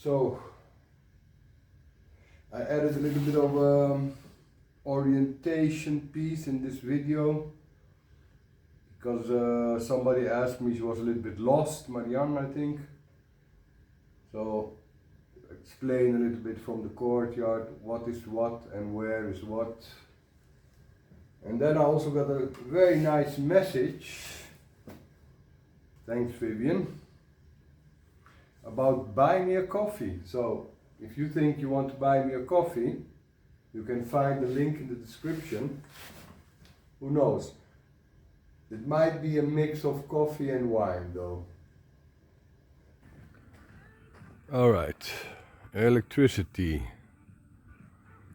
So I added a little bit of orientation piece in this video because somebody asked me, she was a little bit lost, Marianne I think. So explain a little bit from the courtyard what is what and where is what. And then I also got a very nice message, thanks Vivian, about buy me a coffee. So if you think you want to buy me a coffee, you can find the link in the description. Who knows? It might be a mix of coffee and wine though. Alright, electricity.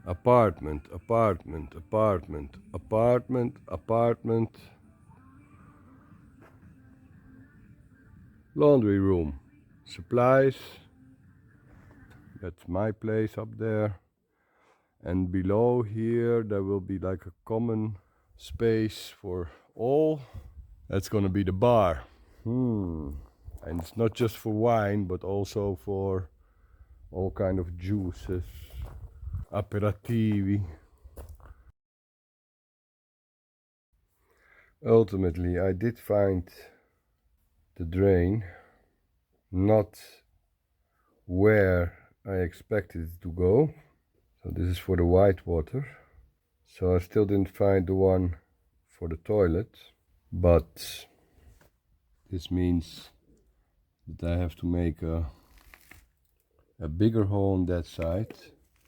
Apartment, apartment, apartment, apartment, apartment. Laundry room. Supplies. That's my place up there. And below here there will be like a common space for all. That's gonna be the bar. And it's not just for wine, but also for all kind of juices, aperitivi. Ultimately, I did find the drain, not where I expected it to go. So this is for the white water. So I still didn't find the one for the toilet, but this means that I have to make a bigger hole on that side,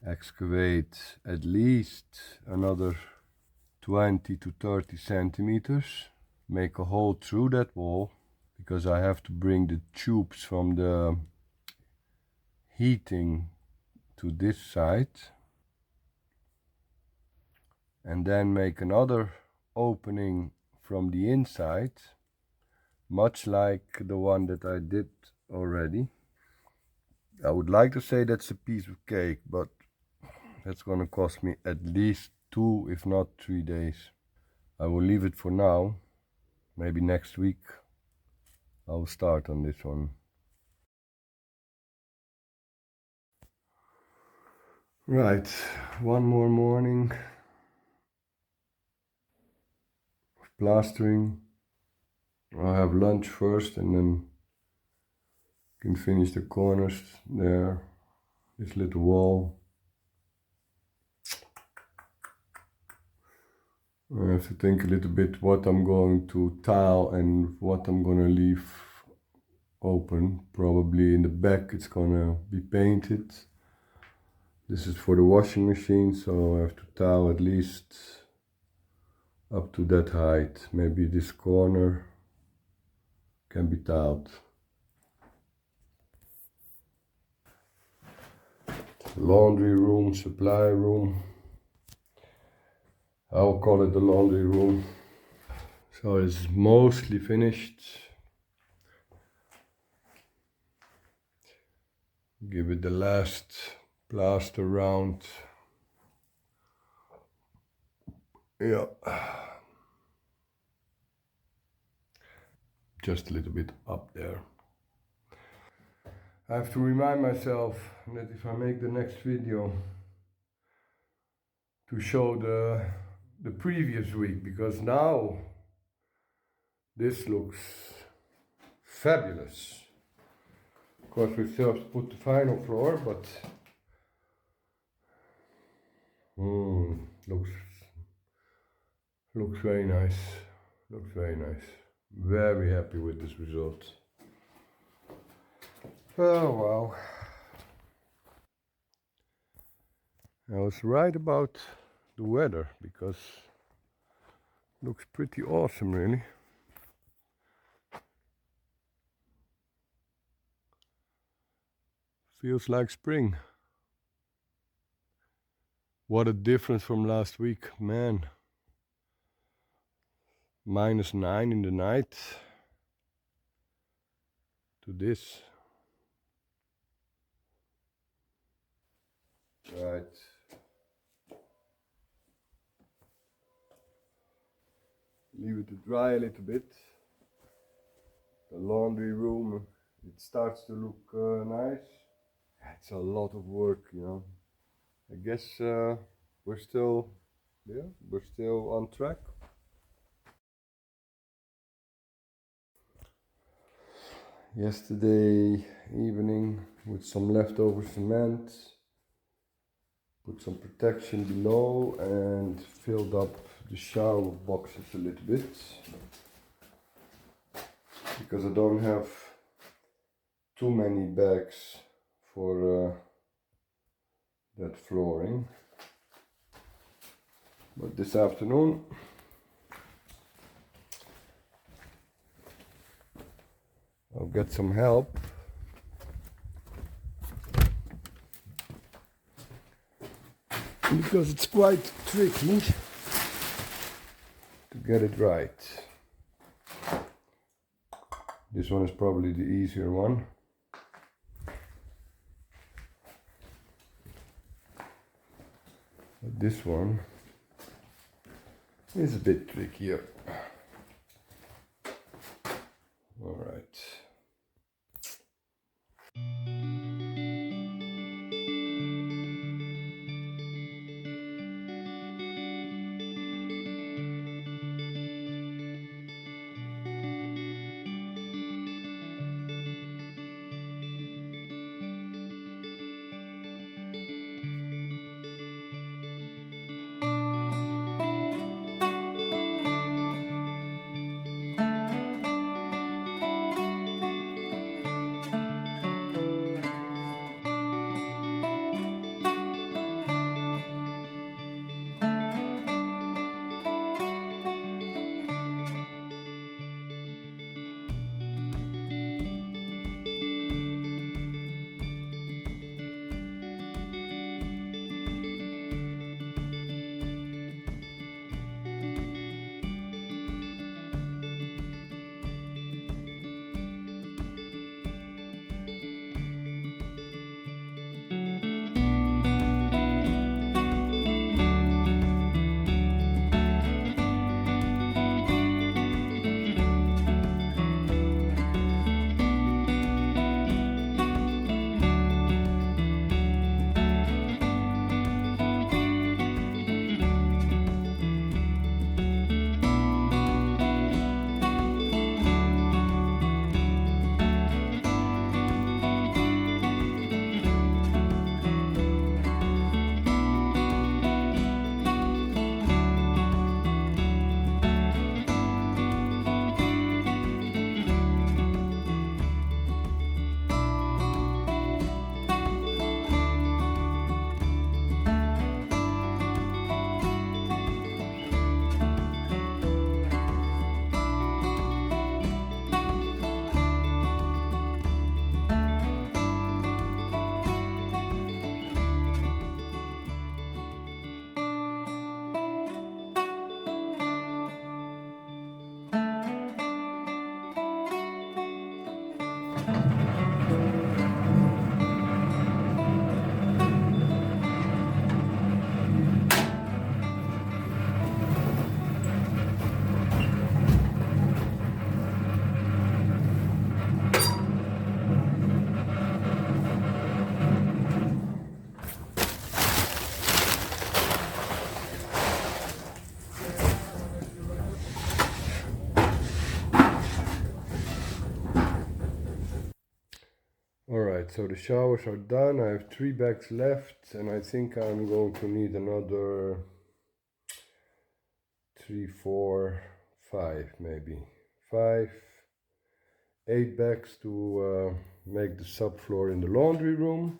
excavate at least another 20 to 30 centimeters, make a hole through that wall, because I have to bring the tubes from the heating to this side, and then make another opening from the inside, much like the one that I did already. I would like to say that's a piece of cake, but that's gonna cost me at least 2 if not 3 days. I will leave it for now. Maybe next week I'll start on this one. Right, one more morning of plastering. I'll have lunch first and then can finish the corners there, this little wall. I have to think a little bit what I'm going to tile and what I'm gonna leave open. Probably in the back it's gonna be painted. This is for the washing machine, so I have to tile at least up to that height. Maybe this corner can be tiled. Laundry room, supply room. I'll call it the laundry room. So it's mostly finished. Give it the last plaster round. Yeah. Just a little bit up there. I have to remind myself that if I make the next video to show the previous week, because now this looks fabulous. Of course we still have to put the final floor, but looks very nice. Looks very nice. Very happy with this result. Oh wow. I was right about the weather, because it looks pretty awesome really. Feels like spring. What a difference from last week, man. -9 in the night to this. Right. Leave it to dry a little bit. The laundry room, it starts to look nice. It's a lot of work, you know. I guess we're still, yeah, we're still on track. Yesterday evening, with some leftover cement, put some protection below and filled up the shower boxes a little bit, because I don't have too many bags for that flooring. But this afternoon I'll get some help. Because it's quite tricky to get it right. This one is probably the easier one. But this one is a bit trickier. All right. Alright, so the showers are done. I have 3 bags left, and I think I'm going to need another 3, 4, 5 maybe. 5, 8 bags to make the subfloor in the laundry room.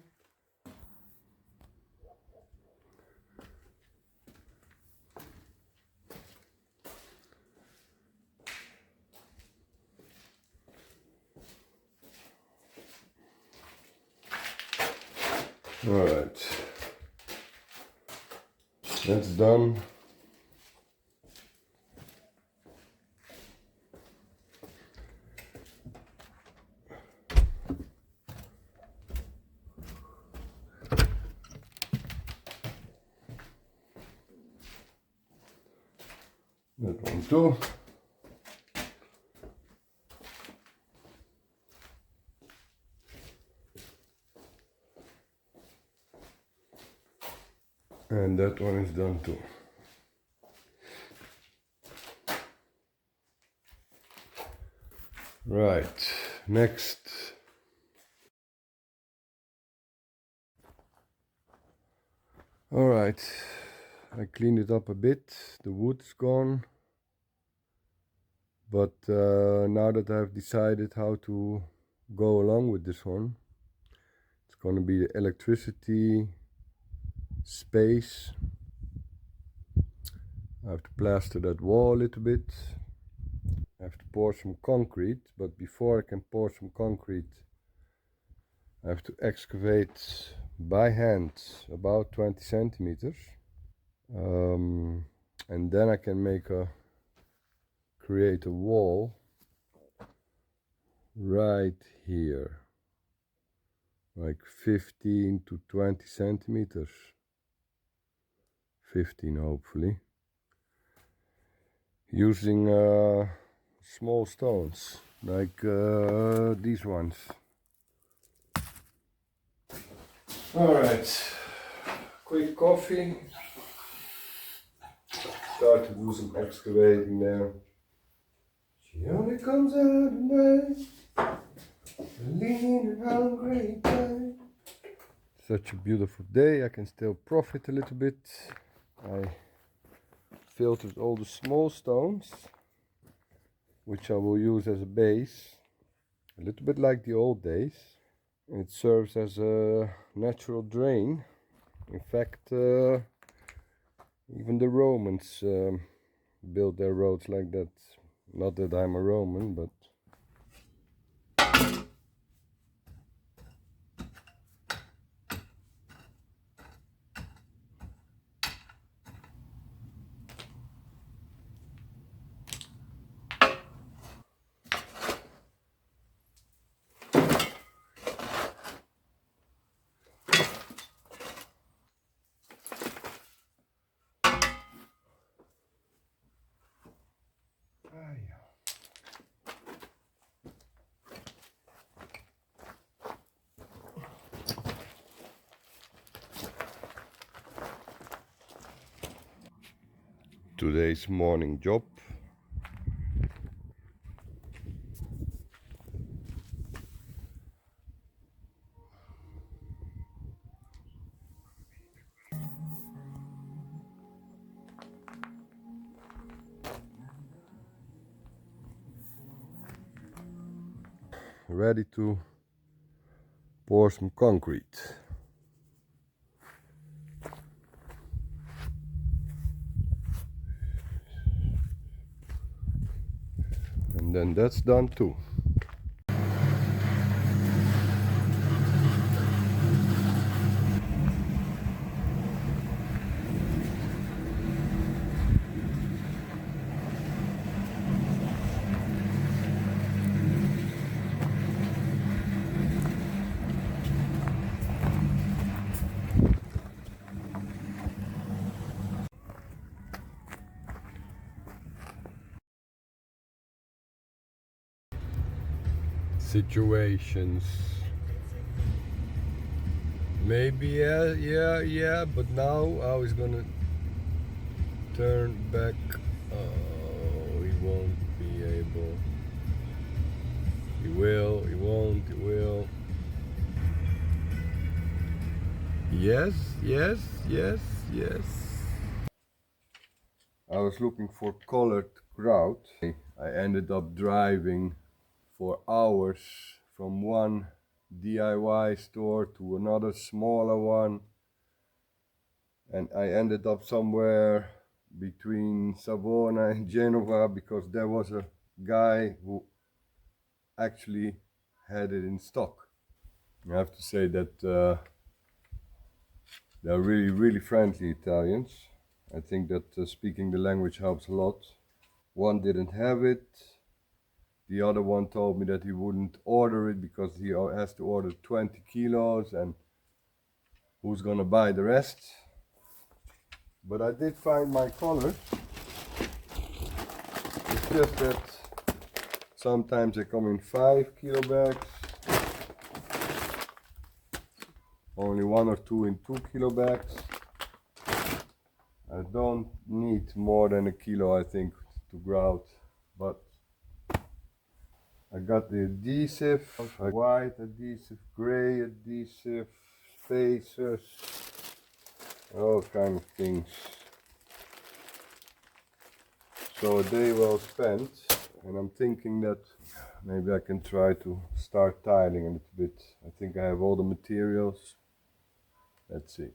Alright, that's done. That one too. And that one is done too. Right, next. Alright, I cleaned it up a bit, the wood's gone. But now that I've decided how to go along with this one, it's going to be the electricity, space. I have to plaster that wall a little bit. I have to pour some concrete, but before I can pour some concrete, I have to excavate by hand about 20 centimeters. And then I can create a wall right here, like 15 to 20 centimeters. 15 hopefully, using small stones like these ones. Alright, quick coffee, start to do some excavating there. She only comes out at night, lean and hungry time. Such a beautiful day, I can still profit a little bit. I filtered all the small stones, which I will use as a base, a little bit like the old days. It serves as a natural drain. In fact, even the Romans built their roads like that. Not that I'm a Roman, but today's morning job. Ready to pour some concrete. And then that's done too. Situations. Maybe yeah, but now I was gonna turn back. Oh, he won't be able. He will, he won't, he will. Yes, yes, yes, yes. I was looking for colored grout. I ended up driving for hours from one DIY store to another smaller one, and I ended up somewhere between Savona and Genova because there was a guy who actually had it in stock. I have to say that they're really friendly Italians. I think that speaking the language helps a lot. One didn't have it. The other one told me that he wouldn't order it because he has to order 20 kilos and who's gonna buy the rest. But I did find my color. It's just that sometimes they come in 5 kilo bags, only 1 or 2 in 2 kilo bags. I don't need more than a kilo, I think, to grout, but I got the adhesive, white adhesive, gray adhesive, spacers, all kind of things. So a day well spent, and I'm thinking that maybe I can try to start tiling a little bit. I think I have all the materials. Let's see.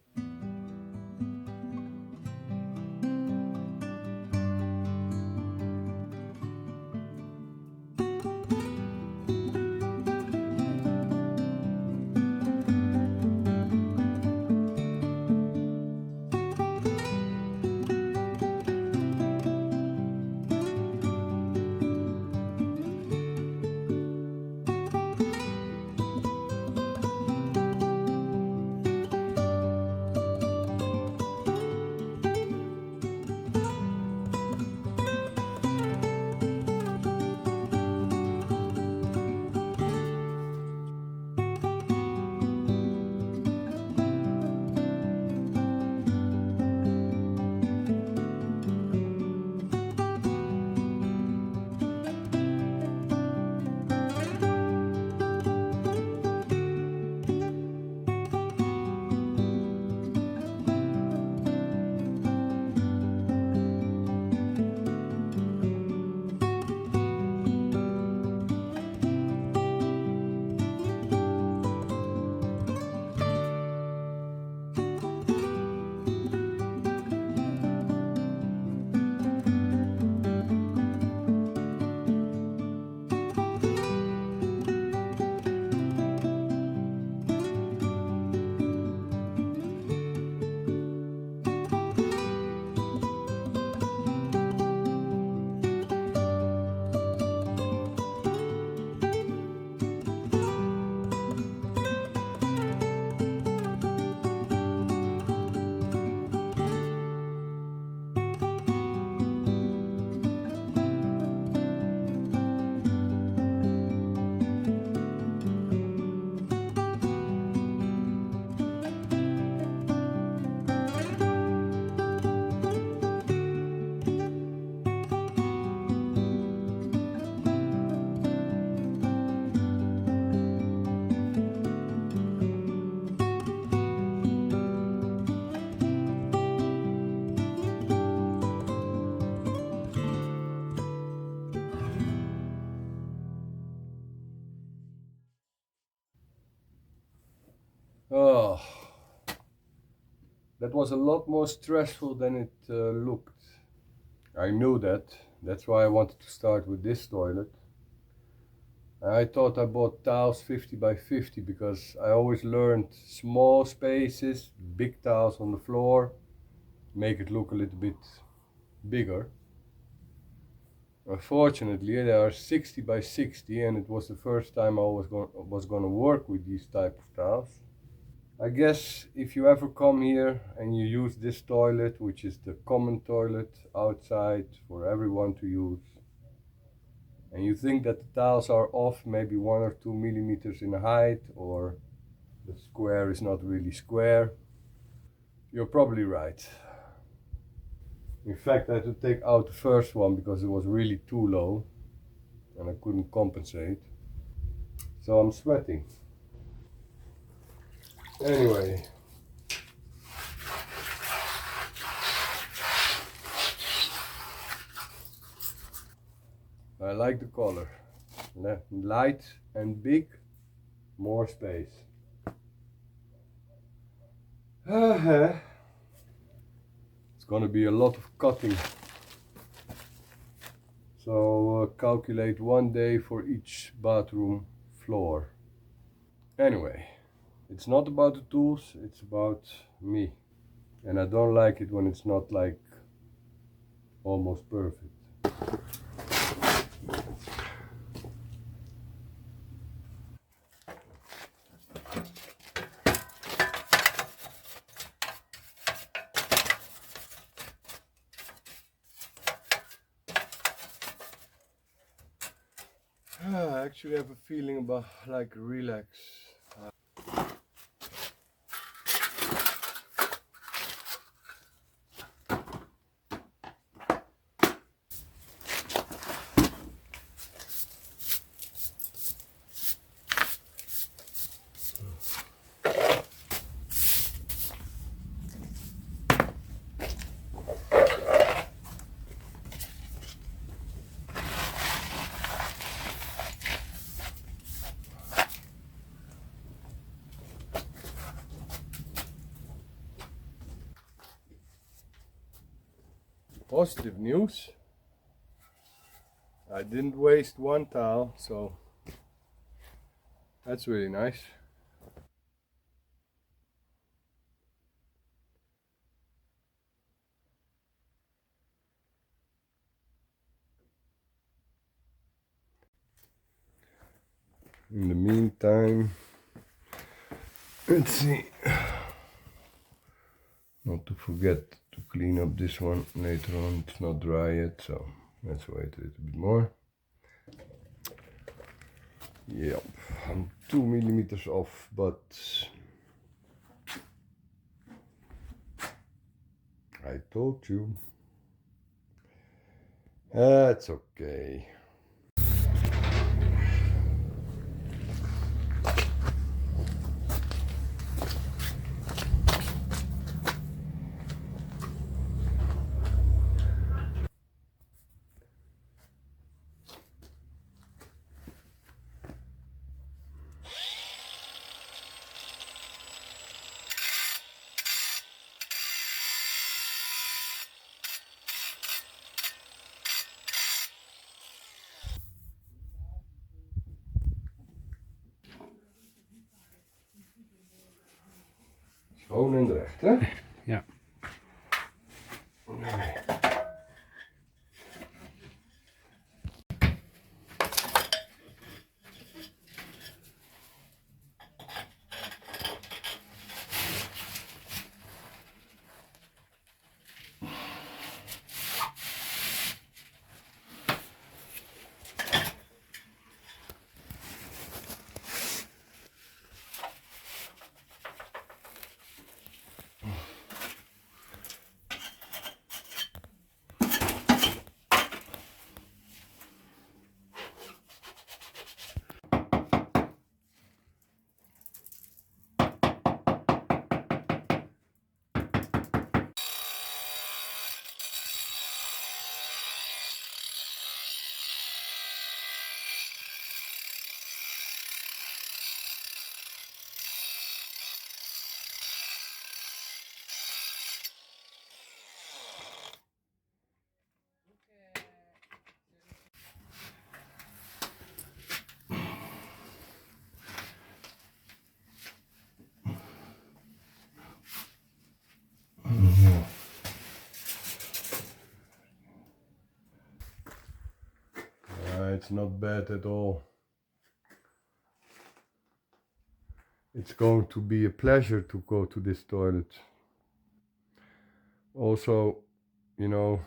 Oh, that was a lot more stressful than it looked. I knew that. That's why I wanted to start with this toilet. I thought I bought tiles 50 by 50 because I always learned small spaces, big tiles on the floor, make it look a little bit bigger. Unfortunately, they are 60 by 60 and it was the first time I was going to work with these type of tiles. I guess if you ever come here and you use this toilet, which is the common toilet outside for everyone to use, and you think that the tiles are off maybe 1 or 2 millimeters in height, or the square is not really square, you're probably right. In fact, I had to take out the first one because it was really too low and I couldn't compensate. So I'm sweating. Anyway. I like the color. Light and big, more space. It's gonna be a lot of cutting. So calculate 1 day for each bathroom floor. Anyway, it's not about the tools, it's about me. And I don't like it when it's not like almost perfect. I actually have a feeling about like relax. positive news. I didn't waste one towel, so that's really nice. In the meantime, let's see. Not to forget to clean up this one later on. It's not dry yet, so let's wait a little bit more. Yep, I'm 2 millimeters off, but I told you. That's okay. Schoon en recht, hè? Ja. It's not bad at all. It's going to be a pleasure to go to this toilet. Also, you know,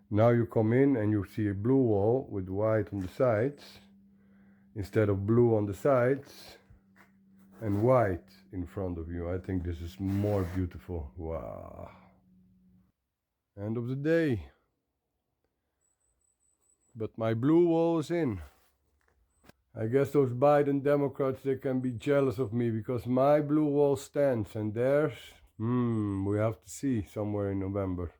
now you come in and you see a blue wall with white on the sides instead of blue on the sides and white in front of you. I think this is more beautiful. Wow. End of the day. But my blue wall is in. I guess those Biden Democrats, they can be jealous of me because my blue wall stands and theirs, we have to see somewhere in November.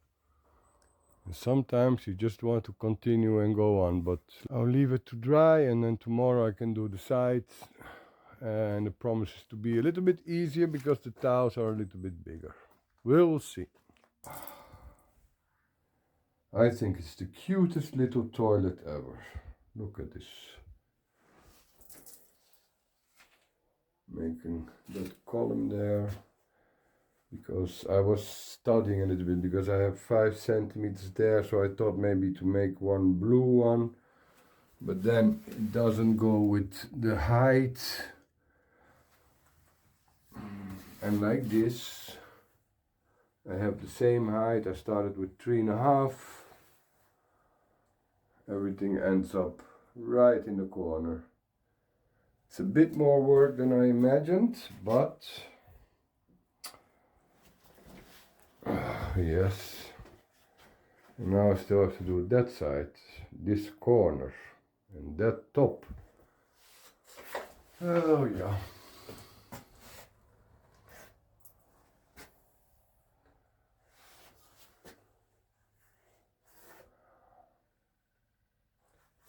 And sometimes you just want to continue and go on, but I'll leave it to dry and then tomorrow I can do the sides. And it promises to be a little bit easier because the tiles are a little bit bigger. We'll see. I think it's the cutest little toilet ever. Look at this. Making that column there because I was studying a little bit because I have 5 centimeters there, so I thought maybe to make one blue one, but then it doesn't go with the height. And like this, I have the same height. I started with 3.5. Everything ends up right in the corner. It's a bit more work than I imagined, but yes. And now I still have to do that side, this corner, and that top. Oh yeah.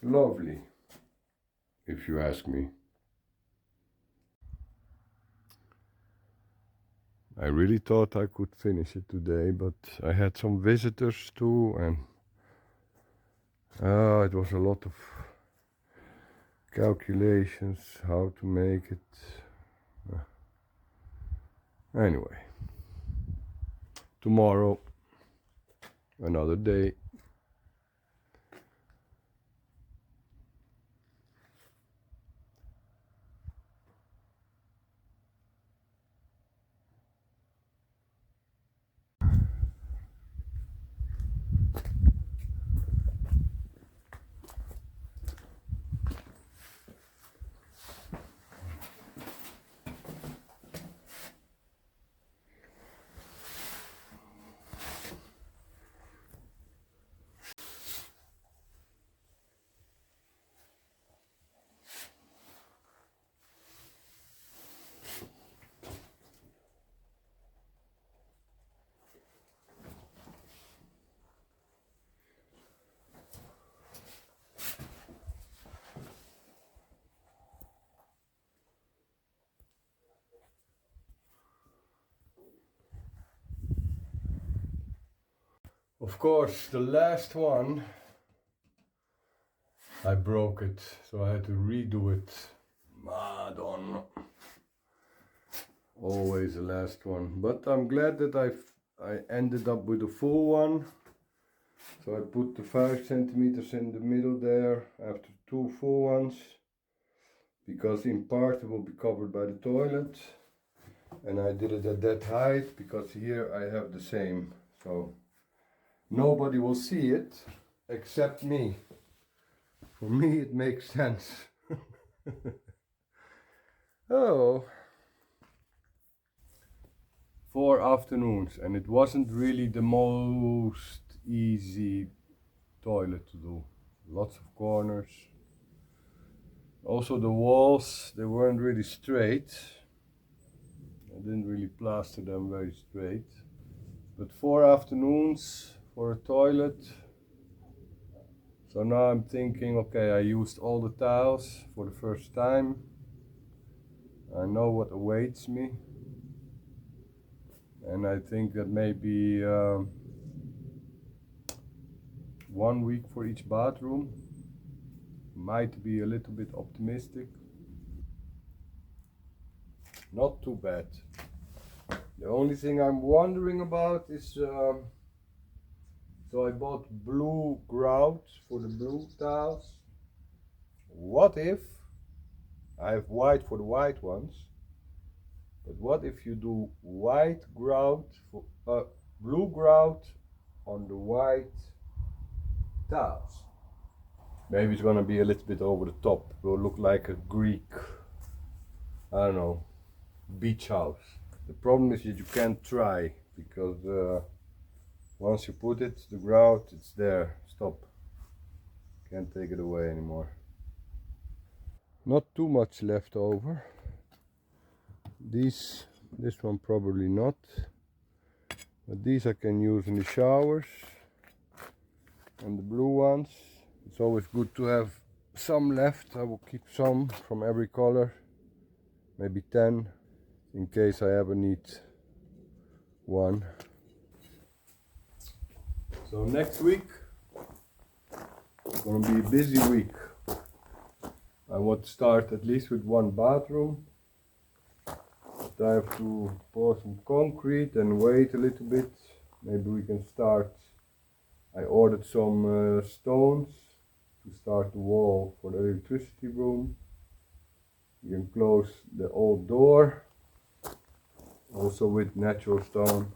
Lovely, if you ask me. I really thought I could finish it today, but I had some visitors too, and it was a lot of calculations how to make it. Anyway, tomorrow, another day. Of course, the last one, I broke it, so I had to redo it. Madonna. Always the last one, but I'm glad that I ended up with a full one. So I put the 5 centimeters in the middle there after 2 full ones, because in part it will be covered by the toilet, and I did it at that height because here I have the same, so nobody will see it except me. For me it makes sense. Oh, 4 afternoons, and it wasn't really the most easy toilet to do. Lots of corners. Also the walls, they weren't really straight. I didn't really plaster them very straight. But 4 afternoons for a toilet. So now I'm thinking, okay, I used all the tiles for the first time. I know what awaits me. And I think that maybe 1 week for each bathroom might be a little bit optimistic. Not too bad. The only thing I'm wondering about is, so I bought blue grout for the blue tiles. What if, I have white for the white ones, but what if you do white grout, for, blue grout on the white tiles? Maybe it's gonna be a little bit over the top. It will look like a Greek, I don't know, beach house. The problem is that you can't try, because once you put it, the grout, it's there, stop. Can't take it away anymore. Not too much left over. This one probably not, but these I can use in the showers, and the blue ones, it's always good to have some left. I will keep some from every color, maybe 10, in case I ever need one. So next week it's gonna be a busy week. I want to start at least with 1 bathroom. But I have to pour some concrete and wait a little bit. Maybe we can start. I ordered some stones to start the wall for the electricity room. You can close the old door, also with natural stone.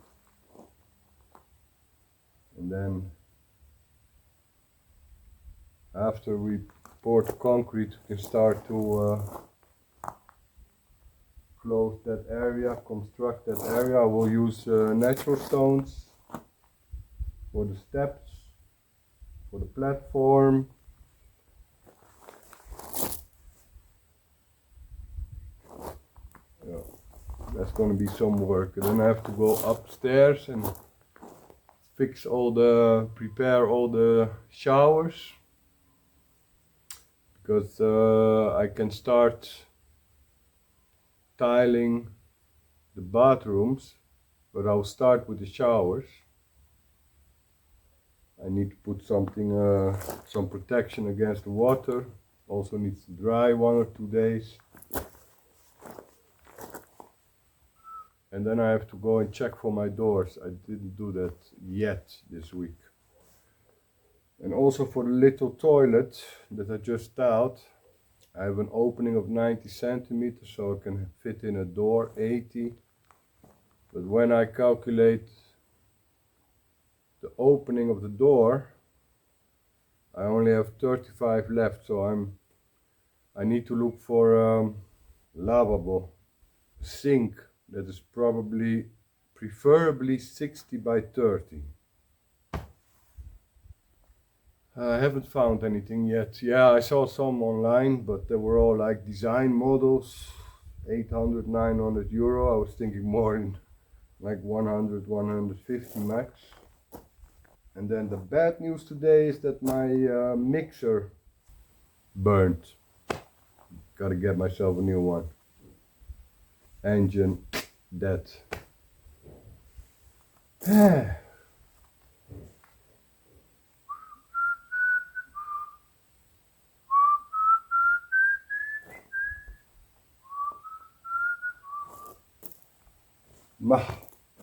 And then after we pour the concrete, we can start to close that area, construct that area. I will use natural stones for the steps, for the platform. Yeah, that's gonna be some work. And then I have to go upstairs and prepare all the showers, because I can start tiling the bathrooms but I'll start with the showers. I need to put something, some protection against the water. Also needs to dry 1 or 2 days. And then I have to go and check for my doors. I didn't do that yet this week. And also for the little toilet that I just tiled, I have an opening of 90 centimeters, so I can fit in a door 80. But when I calculate the opening of the door, I only have 35 left, so I need to look for lavabo sink that is preferably 60 by 30. I haven't found anything yet. Yeah, I saw some online, but they were all like design models, 800, 900 euro. I was thinking more in like 100, 150 max. And then the bad news today is that my mixer burnt. Gotta get myself a new one. Engine dead. Maar